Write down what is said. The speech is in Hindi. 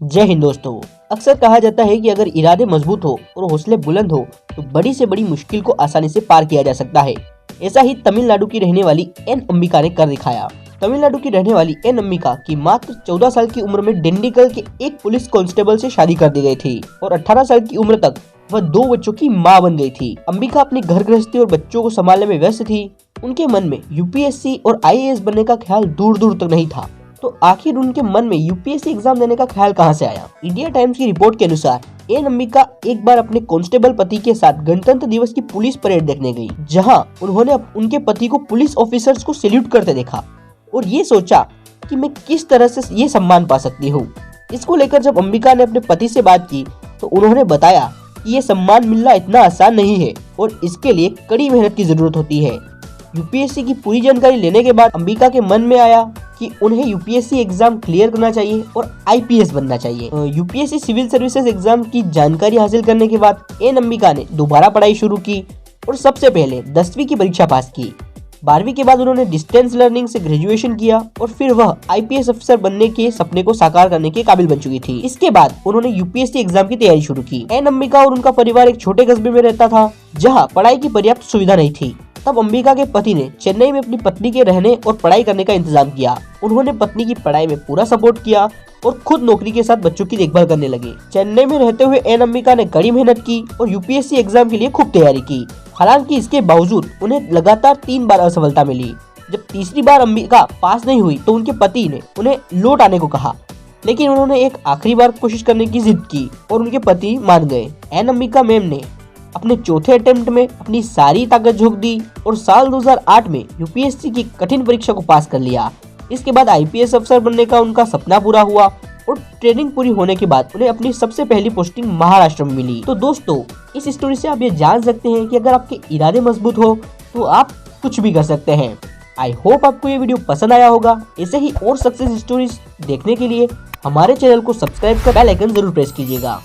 जय हिंद दोस्तों। अक्सर कहा जाता है कि अगर इरादे मजबूत हो और हौसले बुलंद हो तो बड़ी से बड़ी मुश्किल को आसानी से पार किया जा सकता है। ऐसा ही तमिलनाडु की रहने वाली एन अंबिका ने कर दिखाया। तमिलनाडु की रहने वाली एन अंबिका की मात्र 14 साल की उम्र में डिंडिगल के एक पुलिस कांस्टेबल से शादी कर दी गई थी और 18 साल की उम्र तक वह 2 बच्चों की मां बन गई थी। अंबिका अपनी घर गृहस्थी और बच्चों को संभालने में व्यस्त थी। उनके मन में यूपीएससी और आईएएस बनने का ख्याल दूर दूर तक नहीं था। तो आखिर उनके मन में यूपीएससी एग्जाम देने का ख्याल कहां से आया? इंडिया टाइम्स की रिपोर्ट के अनुसार एन अंबिका एक बार अपने कांस्टेबल पति के साथ गणतंत्र दिवस की पुलिस परेड देखने गई, जहां उन्होंने उनके पति को पुलिस ऑफिसर्स को सैल्यूट करते देखा और ये सोचा कि मैं किस तरह से ये सम्मान पा सकती हूँ। इसको लेकर जब अंबिका ने अपने पति से बात की तो उन्होंने बताया कि ये सम्मान मिलना इतना आसान नहीं है और इसके लिए कड़ी मेहनत की जरूरत होती है। यूपीएससी की पूरी जानकारी लेने के बाद अंबिका के मन में आया कि उन्हें यूपीएससी एग्जाम क्लियर करना चाहिए और आईपीएस बनना चाहिए। यूपीएससी सिविल सर्विसेज एग्जाम की जानकारी हासिल करने के बाद एन अंबिका ने दोबारा पढ़ाई शुरू की और सबसे पहले 10वीं की परीक्षा पास की। 12वीं के बाद उन्होंने डिस्टेंस लर्निंग से ग्रेजुएशन किया और फिर वह आईपीएस अफसर बनने के सपने को साकार करने के काबिल बन चुकी थी। इसके बाद उन्होंने यूपीएससी एग्जाम की तैयारी शुरू की। एन अंबिका और उनका परिवार एक छोटे कस्बे में रहता था जहाँ पढ़ाई की पर्याप्त सुविधा नहीं थी। तब अंबिका के पति ने चेन्नई में अपनी पत्नी के रहने और पढ़ाई करने का इंतजाम किया। उन्होंने पत्नी की पढ़ाई में पूरा सपोर्ट किया और खुद नौकरी के साथ बच्चों की देखभाल करने लगे। चेन्नई में रहते हुए एन अंबिका ने कड़ी मेहनत की और यूपीएससी एग्जाम के लिए खूब तैयारी की। हालांकि इसके बावजूद उन्हें लगातार 3 बार असफलता मिली। जब तीसरी बार अंबिका पास नहीं हुई तो उनके पति ने उन्हें लौट आने को कहा, लेकिन उन्होंने एक आखिरी बार कोशिश करने की जिद की और उनके पति मान गए। एन अंबिका मैम ने अपने चौथे अटेम्प्ट में अपनी सारी ताकत झोंक दी और साल 2008 में यूपीएससी की कठिन परीक्षा को पास कर लिया। इसके बाद आईपीएस अफसर बनने का उनका सपना पूरा हुआ और ट्रेनिंग पूरी होने के बाद उन्हें अपनी सबसे पहली पोस्टिंग महाराष्ट्र में मिली। तो दोस्तों, इस स्टोरी से आप ये जान सकते हैं कि अगर आपके इरादे मजबूत हो तो आप कुछ भी कर सकते हैं। आई होप आपको ये वीडियो पसंद आया होगा। ऐसे ही और सक्सेस स्टोरीज देखने के लिए हमारे चैनल को सब्सक्राइब कर बेल आइकन जरूर प्रेस कीजिएगा।